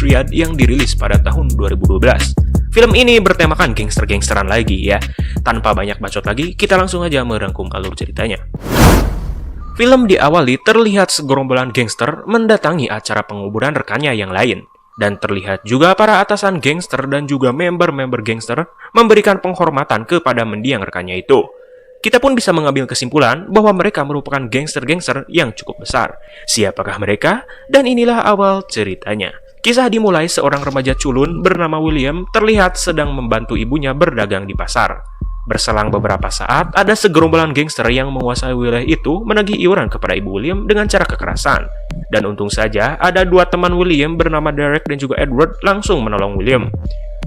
Triad yang dirilis pada tahun 2012. Film ini bertemakan gangster-gangsteran lagi ya. Tanpa banyak bacot lagi, kita langsung aja merangkum alur ceritanya. Film diawali terlihat segerombolan gangster mendatangi acara penguburan rekannya yang lain. Dan terlihat juga para atasan gangster dan juga member-member gangster memberikan penghormatan kepada mendiang rekannya itu. Kita pun bisa mengambil kesimpulan bahwa mereka merupakan gangster-gangster yang cukup besar. Siapakah mereka? Dan inilah awal ceritanya. Kisah dimulai seorang remaja culun bernama William terlihat sedang membantu ibunya berdagang di pasar. Berselang beberapa saat, ada segerombolan gangster yang menguasai wilayah itu menagih iuran kepada ibu William dengan cara kekerasan. Dan untung saja, ada dua teman William bernama Derek dan juga Edward langsung menolong William.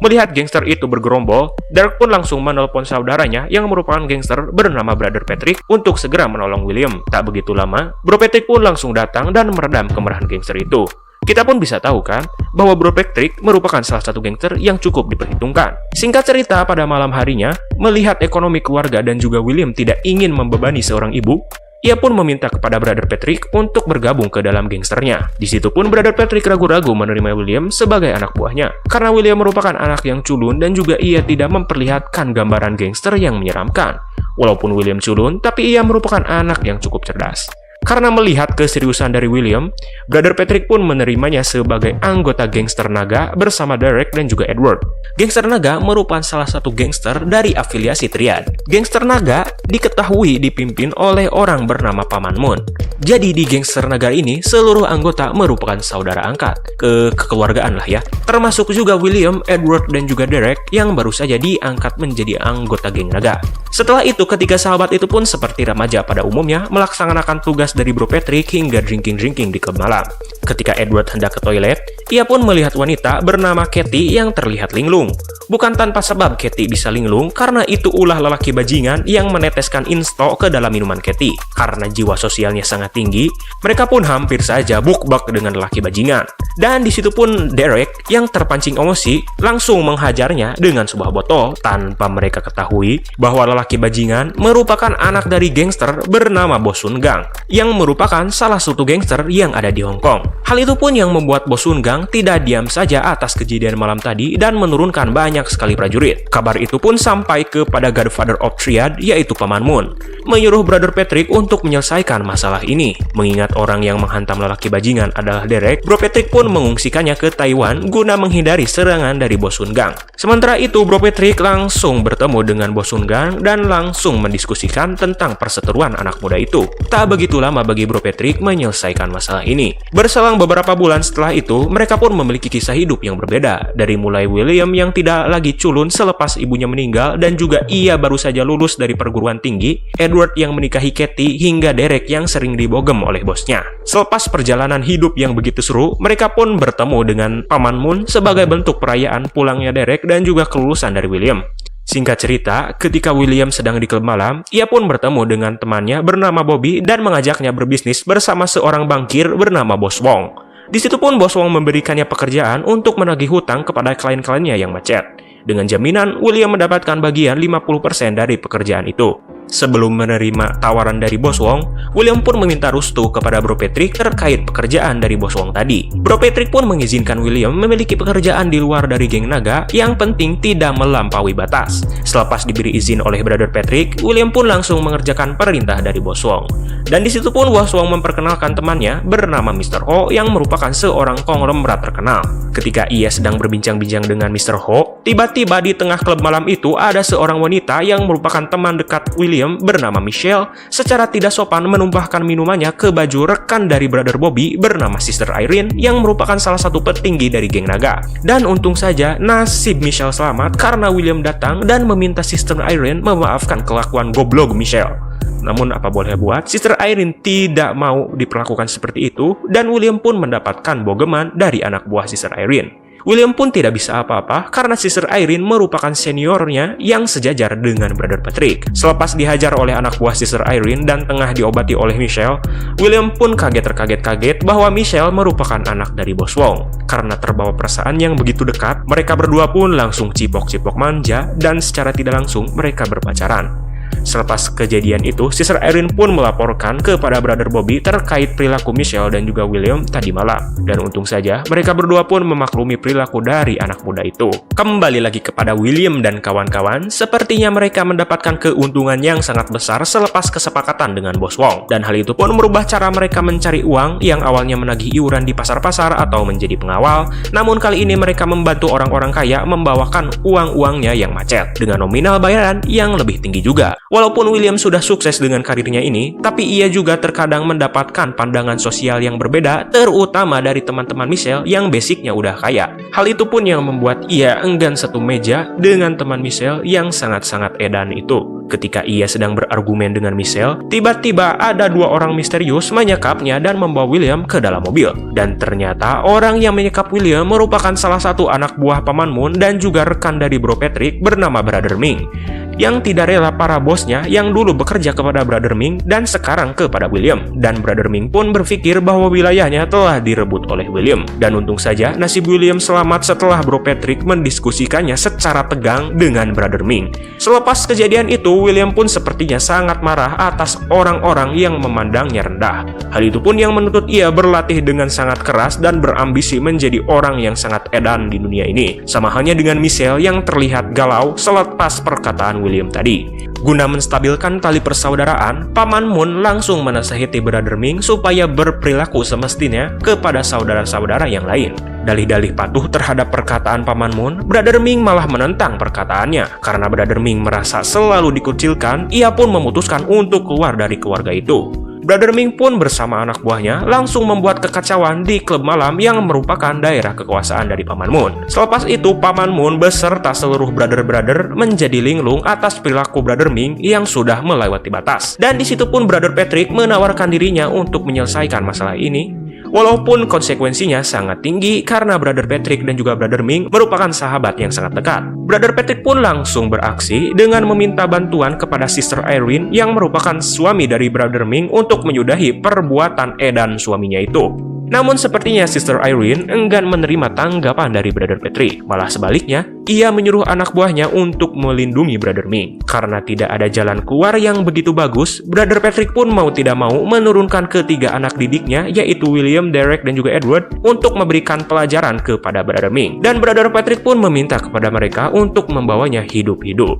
Melihat gangster itu bergerombol, Derek pun langsung menelpon saudaranya yang merupakan gangster bernama Brother Patrick untuk segera menolong William. Tak begitu lama, Bro Patrick pun langsung datang dan meredam kemarahan gangster itu. Kita pun bisa tahu kan, bahwa Bro Patrick merupakan salah satu gangster yang cukup diperhitungkan. Singkat cerita, pada malam harinya, melihat ekonomi keluarga dan juga William tidak ingin membebani seorang ibu, ia pun meminta kepada Brother Patrick untuk bergabung ke dalam gangsternya. Di situ pun Brother Patrick ragu-ragu menerima William sebagai anak buahnya, karena William merupakan anak yang culun dan juga ia tidak memperlihatkan gambaran gangster yang menyeramkan. Walaupun William culun, tapi ia merupakan anak yang cukup cerdas. Karena melihat keseriusan dari William, Brother Patrick pun menerimanya sebagai anggota gangster naga bersama Derek dan juga Edward. Gangster naga merupakan salah satu gangster dari afiliasi Triad. Gangster naga diketahui dipimpin oleh orang bernama Paman Moon. Jadi di gangster naga ini, seluruh anggota merupakan saudara angkat. Kekeluargaan lah ya. Termasuk juga William, Edward, dan juga Derek yang baru saja diangkat menjadi anggota geng naga. Setelah itu, ketiga sahabat itu pun seperti remaja pada umumnya melaksanakan tugas dari Bro Patrick hingga drinking di klub malam. Ketika Edward hendak ke toilet, ia pun melihat wanita bernama Katie yang terlihat linglung. Bukan tanpa sebab Katie bisa linglung, karena itu ulah lelaki bajingan yang meneteskan insto ke dalam minuman Katie. Karena jiwa sosialnya sangat tinggi, mereka pun hampir saja bukbak dengan lelaki bajingan. Dan di situ pun Derek yang terpancing emosi langsung menghajarnya dengan sebuah botol tanpa mereka ketahui bahwa lelaki bajingan merupakan anak dari gangster bernama Bosun Gang yang merupakan salah satu gangster yang ada di Hong Kong. Hal itu pun yang membuat Bosun Gang tidak diam saja atas kejadian malam tadi dan menurunkan banyak sekali prajurit. Kabar itu pun sampai kepada Godfather of Triad yaitu Paman Moon, menyuruh Brother Patrick untuk menyelesaikan masalah ini. Mengingat orang yang menghantam lelaki bajingan adalah Derek, Bro Patrick pun mengungsikannya ke Taiwan guna menghindari serangan dari Bosun Gang. Sementara itu, Bro Patrick langsung bertemu dengan Bosun Gang dan langsung mendiskusikan tentang perseteruan anak muda itu. Tak begitu lama bagi Bro Patrick menyelesaikan masalah ini. Berselang beberapa bulan setelah itu, mereka pun memiliki kisah hidup yang berbeda. Dari mulai William yang tidak lagi culun selepas ibunya meninggal dan juga ia baru saja lulus dari perguruan tinggi, Edward yang menikahi Katie, hingga Derek yang sering dibogem oleh bosnya. Selepas perjalanan hidup yang begitu seru, mereka pun bertemu dengan Paman Moon sebagai bentuk perayaan pulangnya Derek dan juga kelulusan dari William. Singkat cerita, ketika William sedang di klub malam, ia pun bertemu dengan temannya bernama Bobby dan mengajaknya berbisnis bersama seorang bankir bernama Bos Wong. Di situ pun Bos Wong memberikannya pekerjaan untuk menagih hutang kepada klien-kliennya yang macet. Dengan jaminan, William mendapatkan bagian 50% dari pekerjaan itu. Sebelum menerima tawaran dari Bos Wong, William pun meminta restu kepada Bro Patrick terkait pekerjaan dari Bos Wong tadi. Bro Patrick pun mengizinkan William memiliki pekerjaan di luar dari geng naga, yang penting tidak melampaui batas. Selepas diberi izin oleh Brother Patrick, William pun langsung mengerjakan perintah dari Bos Wong. Dan di situ pun Bos Wong memperkenalkan temannya bernama Mr. Ho yang merupakan seorang konglomerat terkenal. Ketika ia sedang berbincang-bincang dengan Mr. Ho, tiba-tiba di tengah klub malam itu ada seorang wanita yang merupakan teman dekat William bernama Michelle secara tidak sopan menumpahkan minumannya ke baju rekan dari Brother Bobby bernama Sister Irene yang merupakan salah satu petinggi dari geng naga. Dan untung saja nasib Michelle selamat karena William datang dan meminta Sister Irene memaafkan kelakuan goblok Michelle. Namun apa boleh buat, Sister Irene tidak mau diperlakukan seperti itu dan William pun mendapatkan bogeman dari anak buah Sister Irene. William pun tidak bisa apa-apa karena Sister Irene merupakan seniornya yang sejajar dengan Brother Patrick. Selepas dihajar oleh anak buah Sister Irene dan tengah diobati oleh Michelle, William pun terkaget-kaget bahwa Michelle merupakan anak dari Bos Wong. Karena terbawa perasaan yang begitu dekat, mereka berdua pun langsung cipok-cipok manja dan secara tidak langsung mereka berpacaran. Selepas kejadian itu, Sister Irene pun melaporkan kepada Brother Bobby terkait perilaku Michelle dan juga William tadi malam. Dan untung saja, mereka berdua pun memaklumi perilaku dari anak muda itu. Kembali lagi kepada William dan kawan-kawan, sepertinya mereka mendapatkan keuntungan yang sangat besar selepas kesepakatan dengan Bos Wong. Dan hal itu pun merubah cara mereka mencari uang yang awalnya menagih iuran di pasar-pasar atau menjadi pengawal. Namun kali ini mereka membantu orang-orang kaya membawakan uang-uangnya yang macet dengan nominal bayaran yang lebih tinggi juga. Walaupun William sudah sukses dengan karirnya ini, tapi ia juga terkadang mendapatkan pandangan sosial yang berbeda, terutama dari teman-teman Michelle yang basicnya udah kaya. Hal itu pun yang membuat ia enggan satu meja dengan teman Michelle yang sangat-sangat edan itu. Ketika ia sedang berargumen dengan Michelle, tiba-tiba ada dua orang misterius menyekapnya dan membawa William ke dalam mobil. Dan ternyata orang yang menyekap William merupakan salah satu anak buah Paman Moon dan juga rekan dari Bro Patrick bernama Brother Ming, yang tidak rela para bosnya yang dulu bekerja kepada Brother Ming dan sekarang kepada William. Dan Brother Ming pun berpikir bahwa wilayahnya telah direbut oleh William. Dan untung saja nasib William selamat setelah Bro Patrick mendiskusikannya secara tegang dengan Brother Ming. Selepas kejadian itu, William pun sepertinya sangat marah atas orang-orang yang memandangnya rendah. Hal itu pun yang menuntut ia berlatih dengan sangat keras dan berambisi menjadi orang yang sangat edan di dunia ini. Sama halnya dengan Michelle yang terlihat galau selepas perkataan William tadi. Guna menstabilkan tali persaudaraan, Paman Moon langsung menasihati Brother Ming supaya berperilaku semestinya kepada saudara-saudara yang lain. Dalih-dalih patuh terhadap perkataan Paman Moon, Brother Ming malah menentang perkataannya. Karena Brother Ming merasa selalu dikucilkan, ia pun memutuskan untuk keluar dari keluarga itu. Brother Ming pun bersama anak buahnya langsung membuat kekacauan di klub malam yang merupakan daerah kekuasaan dari Paman Moon. Selepas itu, Paman Moon beserta seluruh brother-brother menjadi linglung atas perilaku Brother Ming yang sudah melewati batas. Dan di situ pun Brother Patrick menawarkan dirinya untuk menyelesaikan masalah ini. Walaupun konsekuensinya sangat tinggi karena Brother Patrick dan juga Brother Ming merupakan sahabat yang sangat dekat. Brother Patrick pun langsung beraksi dengan meminta bantuan kepada Sister Irene yang merupakan suami dari Brother Ming untuk menyudahi perbuatan edan suaminya itu. Namun sepertinya Sister Irene enggan menerima tanggapan dari Brother Patrick. Malah sebaliknya, ia menyuruh anak buahnya untuk melindungi Brother Ming. Karena tidak ada jalan keluar yang begitu bagus, Brother Patrick pun mau tidak mau menurunkan ketiga anak didiknya, yaitu William, Derek, dan juga Edward, untuk memberikan pelajaran kepada Brother Ming. Dan Brother Patrick pun meminta kepada mereka untuk membawanya hidup-hidup.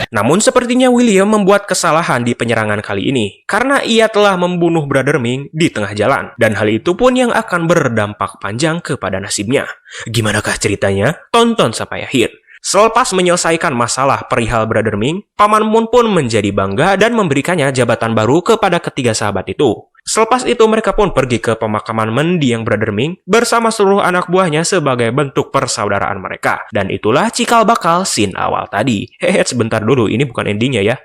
Namun sepertinya William membuat kesalahan di penyerangan kali ini karena ia telah membunuh Brother Ming di tengah jalan, dan hal itu pun yang akan berdampak panjang kepada nasibnya. Gimanakah ceritanya? Tonton sampai akhir. Selepas menyelesaikan masalah perihal Brother Ming, Paman Moon pun menjadi bangga dan memberikannya jabatan baru kepada ketiga sahabat itu. Selepas itu mereka pun pergi ke pemakaman mendiang Brother Ming bersama seluruh anak buahnya sebagai bentuk persaudaraan mereka. Dan itulah cikal bakal scene awal tadi. Hehe, sebentar dulu, ini bukan endingnya ya.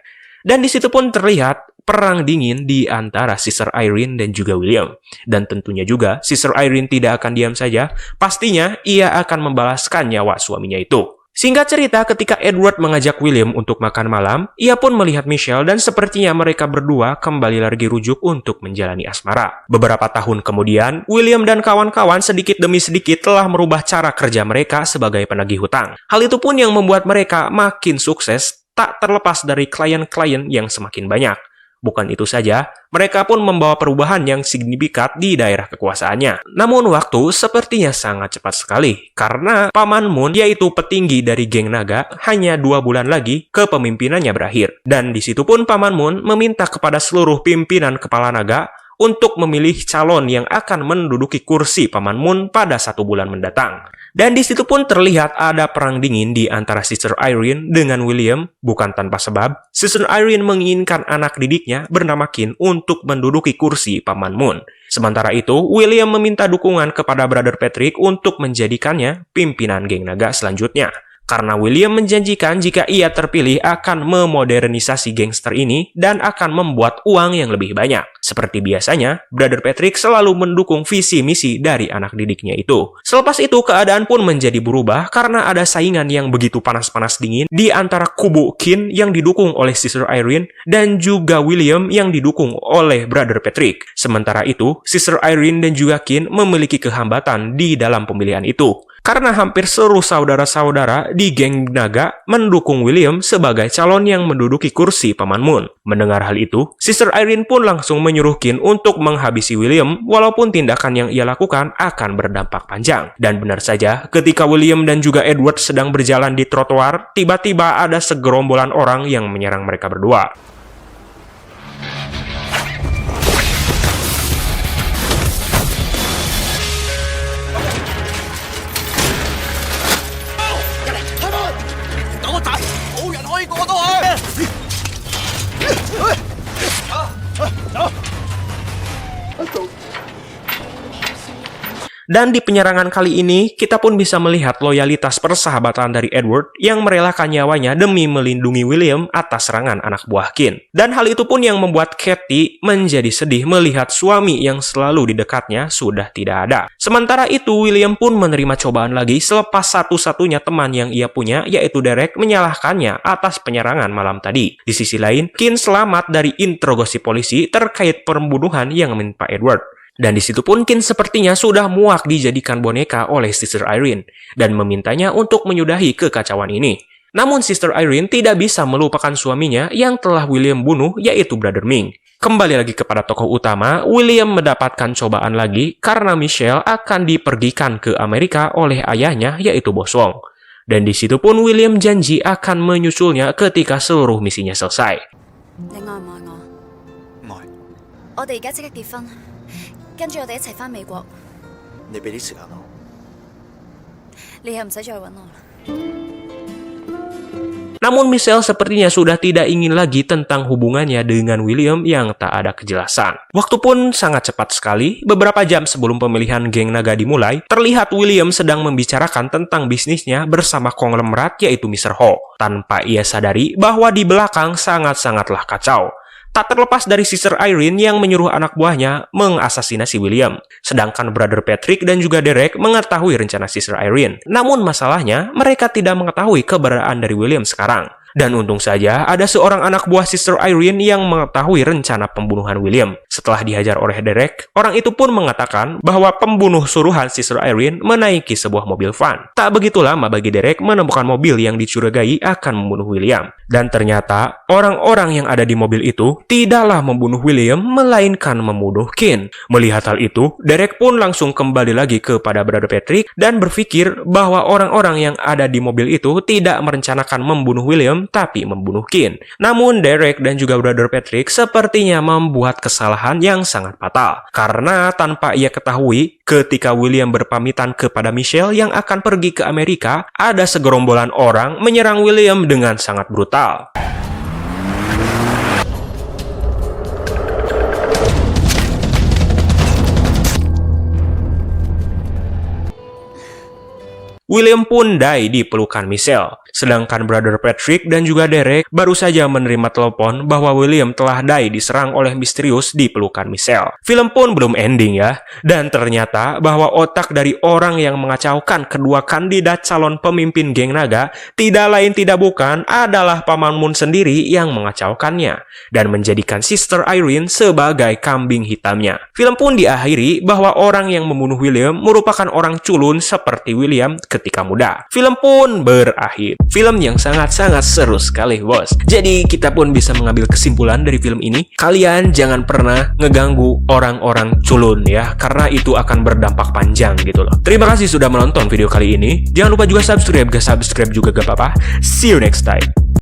Dan di situ pun terlihat perang dingin di antara Sister Irene dan juga William. Dan tentunya juga Sister Irene tidak akan diam saja, pastinya ia akan membalaskan nyawa suaminya itu. Singkat cerita, ketika Edward mengajak William untuk makan malam, ia pun melihat Michelle dan sepertinya mereka berdua kembali lagi rujuk untuk menjalani asmara. Beberapa tahun kemudian, William dan kawan-kawan sedikit demi sedikit telah merubah cara kerja mereka sebagai penagih hutang. Hal itu pun yang membuat mereka makin sukses, tak terlepas dari klien-klien yang semakin banyak. Bukan itu saja, mereka pun membawa perubahan yang signifikan di daerah kekuasaannya. Namun waktu sepertinya sangat cepat sekali, karena Paman Moon, yaitu petinggi dari geng naga, hanya 2 bulan lagi kepemimpinannya berakhir. Dan di situ pun Paman Moon meminta kepada seluruh pimpinan kepala naga untuk memilih calon yang akan menduduki kursi Paman Moon pada 1 bulan mendatang. Dan di situ pun terlihat ada perang dingin di antara Sister Irene dengan William. Bukan tanpa sebab, Sister Irene menginginkan anak didiknya bernama Qin untuk menduduki kursi Paman Moon. Sementara itu, William meminta dukungan kepada Brother Patrick untuk menjadikannya pimpinan geng naga selanjutnya. karena William menjanjikan jika ia terpilih akan memodernisasi gangster ini dan akan membuat uang yang lebih banyak. Seperti biasanya, Brother Patrick selalu mendukung visi misi dari anak didiknya itu. Selepas itu, keadaan pun menjadi berubah karena ada saingan yang begitu panas-panas dingin di antara kubu Kin yang didukung oleh Sister Irene dan juga William yang didukung oleh Brother Patrick. Sementara itu, Sister Irene dan juga Kin memiliki kehambatan di dalam pemilihan itu. Karena hampir seluruh saudara-saudara di geng naga mendukung William sebagai calon yang menduduki kursi Paman Moon. Mendengar hal itu, Sister Irene pun langsung menyuruh Kin untuk menghabisi William walaupun tindakan yang ia lakukan akan berdampak panjang. Dan benar saja, ketika William dan juga Edward sedang berjalan di trotoar, tiba-tiba ada segerombolan orang yang menyerang mereka berdua. Dan di penyerangan kali ini, kita pun bisa melihat loyalitas persahabatan dari Edward yang merelakan nyawanya demi melindungi William atas serangan anak buah Kin. Dan hal itu pun yang membuat Katie menjadi sedih melihat suami yang selalu di dekatnya sudah tidak ada. Sementara itu, William pun menerima cobaan lagi selepas satu-satunya teman yang ia punya, yaitu Derek, menyalahkannya atas penyerangan malam tadi. Di sisi lain, Kin selamat dari interogasi polisi terkait pembunuhan yang menimpa Edward. Dan di situ pun Kin sepertinya sudah muak dijadikan boneka oleh Sister Irene dan memintanya untuk menyudahi kekacauan ini. Namun Sister Irene tidak bisa melupakan suaminya yang telah William bunuh, yaitu Brother Ming. Kembali lagi kepada tokoh utama, William mendapatkan cobaan lagi karena Michelle akan dipergikan ke Amerika oleh ayahnya, yaitu Bos Wong. Dan di situ pun William janji akan menyusulnya ketika seluruh misinya selesai. Namun Michelle sepertinya sudah tidak ingin lagi tentang hubungannya dengan William yang tak ada kejelasan. Waktu pun sangat cepat sekali, beberapa jam sebelum pemilihan geng naga dimulai, terlihat William sedang membicarakan tentang bisnisnya bersama konglomerat yaitu Mr. Ho, tanpa ia sadari bahwa di belakang sangat-sangatlah kacau. Tak terlepas dari Sister Irene yang menyuruh anak buahnya mengasasinasi William. Sedangkan Brother Patrick dan juga Derek mengetahui rencana Sister Irene. Namun masalahnya, mereka tidak mengetahui keberadaan dari William sekarang. Dan untung saja ada seorang anak buah Sister Irene yang mengetahui rencana pembunuhan William. Setelah dihajar oleh Derek, orang itu pun mengatakan bahwa pembunuh suruhan Sister Irene menaiki sebuah mobil van. Tak begitu lama bagi Derek menemukan mobil yang dicurigai akan membunuh William. Dan ternyata orang-orang yang ada di mobil itu tidaklah membunuh William, melainkan membunuh Kin. Melihat hal itu, Derek pun langsung kembali lagi kepada Brother Patrick dan berpikir bahwa orang-orang yang ada di mobil itu tidak merencanakan membunuh William, tapi membunuh Kin. Namun Derek dan juga Brother Patrick sepertinya membuat kesalahan yang sangat fatal. Karena tanpa ia ketahui, ketika William berpamitan kepada Michelle yang akan pergi ke Amerika, ada segerombolan orang menyerang William dengan sangat brutal. William pun die di pelukan Michelle. Sedangkan Brother Patrick dan juga Derek baru saja menerima telepon bahwa William telah die diserang oleh misterius di pelukan Michelle. Film pun belum ending ya. Dan ternyata bahwa otak dari orang yang mengacaukan kedua kandidat calon pemimpin geng naga tidak lain tidak bukan adalah Paman Moon sendiri yang mengacaukannya dan menjadikan Sister Irene sebagai kambing hitamnya. Film pun diakhiri bahwa orang yang membunuh William merupakan orang culun seperti William ketika muda. Film pun berakhir. Film yang sangat-sangat seru sekali, bos. Jadi kita pun bisa mengambil kesimpulan dari film ini. Kalian jangan pernah ngeganggu orang-orang culun ya, karena itu akan berdampak panjang gitu loh. Terima kasih sudah menonton video kali ini. Jangan lupa juga subscribe, gak subscribe juga gak apa-apa. See you next time.